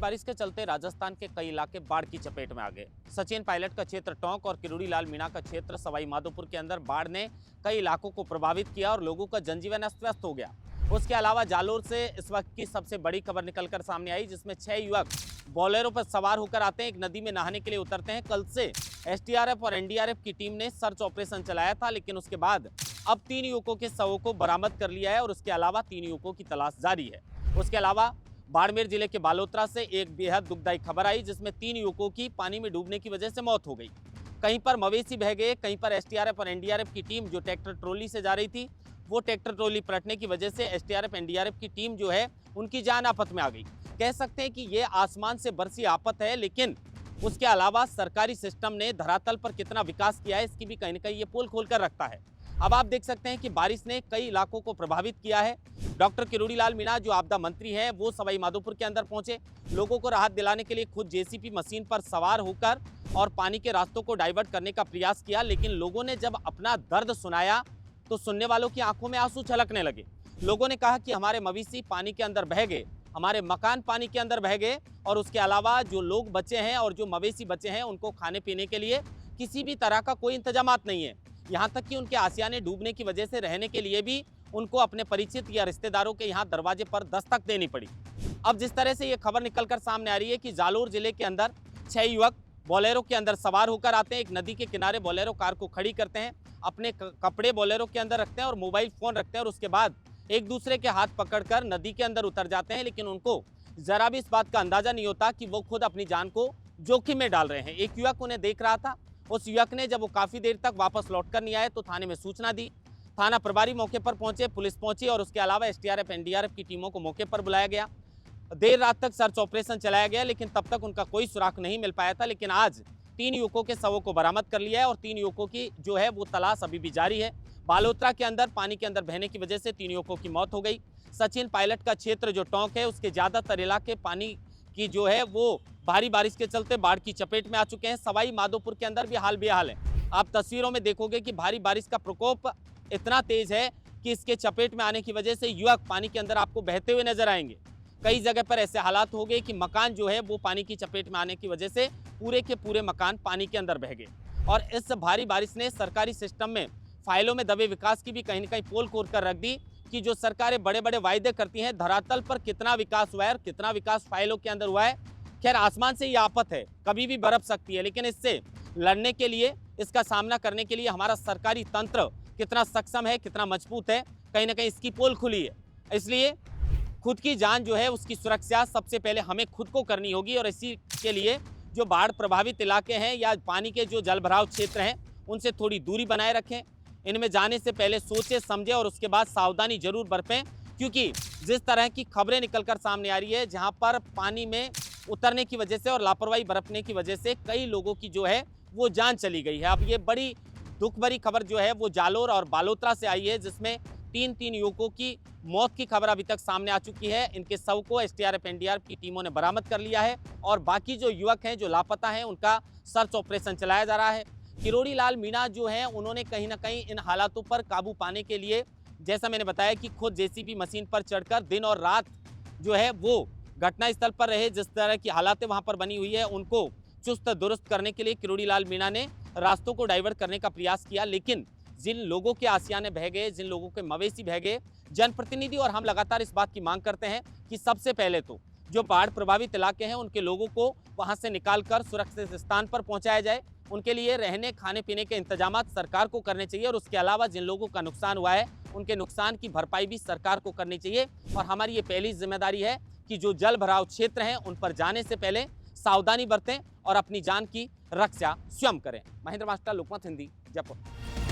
बारिश के चलते राजस्थान के कई इलाके बाढ़ की चपेट में आ गए। सचिन पायलट का क्षेत्र टोंक और किरोड़ी लाल मीणा का क्षेत्र सवाई माधोपुर के अंदर बाढ़ ने कई इलाकों को प्रभावित किया और लोगों का जनजीवन अस्त व्यस्त हो गया। उसके अलावा जालोर से इस वक्त की सबसे बड़ी खबर निकलकर सामने आई, जिसमें 6 युवक बोलेरो पर सवार होकर आते हैं, एक नदी में नहाने के लिए उतरते हैं। कल से एसडीआरएफ और एनडीआरएफ की टीम ने सर्च ऑपरेशन चलाया था, लेकिन उसके बाद अब 3 युवकों के शवों को बरामद कर लिया है और उसके अलावा 3 युवकों की तलाश जारी है। उसके अलावा बाड़मेर जिले के बालोतरा से एक बेहद दुखदायी खबर आई, जिसमें 3 युवकों की पानी में डूबने की वजह से मौत हो गई। कहीं पर मवेशी बह गए, कहीं पर एसडीआरएफ और एनडीआरएफ की टीम जो ट्रैक्टर ट्रॉली से जा रही थी, वो ट्रैक्टर ट्रॉली पलटने की वजह से एसडीआरएफ एनडीआरएफ की टीम जो है उनकी जान आफत में आ गई। कह सकते हैं कि ये आसमान से बरसी आफत है, लेकिन उसके अलावा सरकारी सिस्टम ने धरातल पर कितना विकास किया है, इसकी भी कहीं ना कहीं ये पोल खोल कर रखता है। अब आप देख सकते हैं कि बारिश ने कई इलाकों को प्रभावित किया है। डॉक्टर किरोड़ी लाल मीणा जो आपदा मंत्री हैं, वो सवाई माधोपुर के अंदर पहुंचे, लोगों को राहत दिलाने के लिए खुद जेसीबी मशीन पर सवार होकर और पानी के रास्तों को डाइवर्ट करने का प्रयास किया। लेकिन लोगों ने जब अपना दर्द सुनाया तो सुनने वालों की आंखों में आंसू छलकने लगे। लोगों ने कहा कि हमारे मवेशी पानी के अंदर बह गए, हमारे मकान पानी के अंदर बह गए और उसके अलावा जो लोग बचे हैं और जो मवेशी बचे हैं उनको खाने पीने के लिए किसी भी तरह का कोई इंतजामात नहीं है। यहाँ तक कि उनके आशियाने डूबने की वजह से रहने के लिए भी उनको अपने परिचित या रिश्तेदारों के यहाँ दरवाजे पर दस्तक देनी पड़ी। अब जिस तरह से ये खबर निकलकर सामने आ रही है कि जालोर जिले के अंदर 6 युवक बोलेरो के अंदर सवार होकर आते हैं, एक नदी के किनारे बोलेरो कार को खड़ी करते हैं, अपने कपड़े बोलेरो के अंदर रखते हैं और मोबाइल फोन रखते हैं और उसके बाद एक दूसरे के हाथ पकड़कर नदी के अंदर उतर जाते हैं। लेकिन उनको जरा भी इस बात का अंदाजा नहीं होता कि वो खुद अपनी जान को जोखिम में डाल रहे हैं। एक युवक उन्हें देख रहा था, उस युवक ने जब वो काफी देर तक वापस लौटकर नहीं आए तो थाने में सूचना दी। थाना प्रभारी मौके पर पहुंचे, पुलिस पहुंची और उसके अलावा एसडीआरएफ एनडीआरएफ की टीमों को मौके पर बुलाया गया। देर रात तक सर्च ऑपरेशन चलाया गया, लेकिन तब तक उनका कोई सुराग नहीं मिल पाया था। लेकिन आज 3 युवकों के शवों को बरामद कर लिया है और 3 युवकों की जो है वो तलाश अभी भी जारी है। बालोतरा के अंदर पानी के अंदर बहने की वजह से 3 युवकों की मौत हो गई। सचिन पायलट का क्षेत्र जो टोंक है, उसके ज्यादातर इलाके पानी की जो है वो भारी बारिश के चलते बाढ़ की चपेट में आ चुके हैं। सवाई माधोपुर के अंदर भी हाल बेहाल है। आप तस्वीरों में देखोगे कि भारी बारिश का प्रकोप इतना तेज है कि इसके चपेट में आने की वजह से युवक पानी के अंदर आपको बहते हुए नजर आएंगे। कई जगह पर ऐसे हालात हो गए कि मकान जो है वो पानी की चपेट में आने की वजह से पूरे के पूरे मकान पानी के अंदर बह गए। और इस भारी बारिश ने सरकारी सिस्टम में फाइलों में दबे विकास की भी कहीं ना कहीं पोल खोल कर रख दी कि जो सरकारें बड़े बड़े वायदे करती हैं, धरातल पर कितना विकास हुआ है और कितना विकास फाइलों के अंदर हुआ है। खैर, आसमान से ये आफत है, कभी भी बरस सकती है, लेकिन इससे लड़ने के लिए, इसका सामना करने के लिए हमारा सरकारी तंत्र कितना सक्षम है, कितना मजबूत है, कहीं ना कहीं इसकी पोल खुली है। इसलिए खुद की जान जो है उसकी सुरक्षा सबसे पहले हमें खुद को करनी होगी और इसी के लिए जो बाढ़ प्रभावित इलाके हैं या पानी के जो जलभराव क्षेत्र हैं उनसे थोड़ी दूरी बनाए रखें। इनमें जाने से पहले सोचे समझे और उसके बाद सावधानी जरूर बरतें, क्योंकि जिस तरह की खबरें निकलकर सामने आ रही है, जहां पर पानी में उतरने की वजह से और लापरवाही बरतने की वजह से कई लोगों की जो है वो जान चली गई है। अब ये बड़ी दुख भरी खबर जो है वो जालोर और बालोतरा से आई है, जिसमें 3 युवकों की मौत की खबर अभी तक सामने आ चुकी है। इनके शव को एसडीआरएफ एनडीआरएफ की टीमों ने बरामद कर लिया है और बाकी जो युवक हैं जो लापता हैं उनका सर्च ऑपरेशन चलाया जा रहा है। किरोड़ी लाल मीणा जो हैं उन्होंने कहीं ना कहीं इन हालातों पर काबू पाने के लिए, जैसा मैंने बताया कि खुद जेसीबी मशीन पर चढ़कर दिन और रात जो है वो घटनास्थल पर रहे। जिस तरह की हालातें वहां पर बनी हुई है उनको चुस्त दुरुस्त करने के लिए किरोड़ी लाल मीणा ने रास्तों को डाइवर्ट करने का प्रयास किया। लेकिन जिन लोगों के आशियाने बह गए, जिन लोगों के मवेशी बह गए, जनप्रतिनिधि और हम लगातार इस बात की मांग करते हैं कि सबसे पहले तो जो बाढ़ प्रभावित इलाके हैं उनके लोगों को वहां से निकालकर सुरक्षित स्थान पर पहुंचाया जाए। उनके लिए रहने खाने पीने के इंतजाम सरकार को करने चाहिए और उसके अलावा जिन लोगों का नुकसान हुआ है उनके नुकसान की भरपाई भी सरकार को करनी चाहिए। और हमारी ये पहली जिम्मेदारी है कि जो जल भराव क्षेत्र हैं उन पर जाने से पहले सावधानी बरतें और अपनी जान की रक्षा स्वयं करें। महेंद्र मास्टर, लोकमत हिंदी, जयपुर।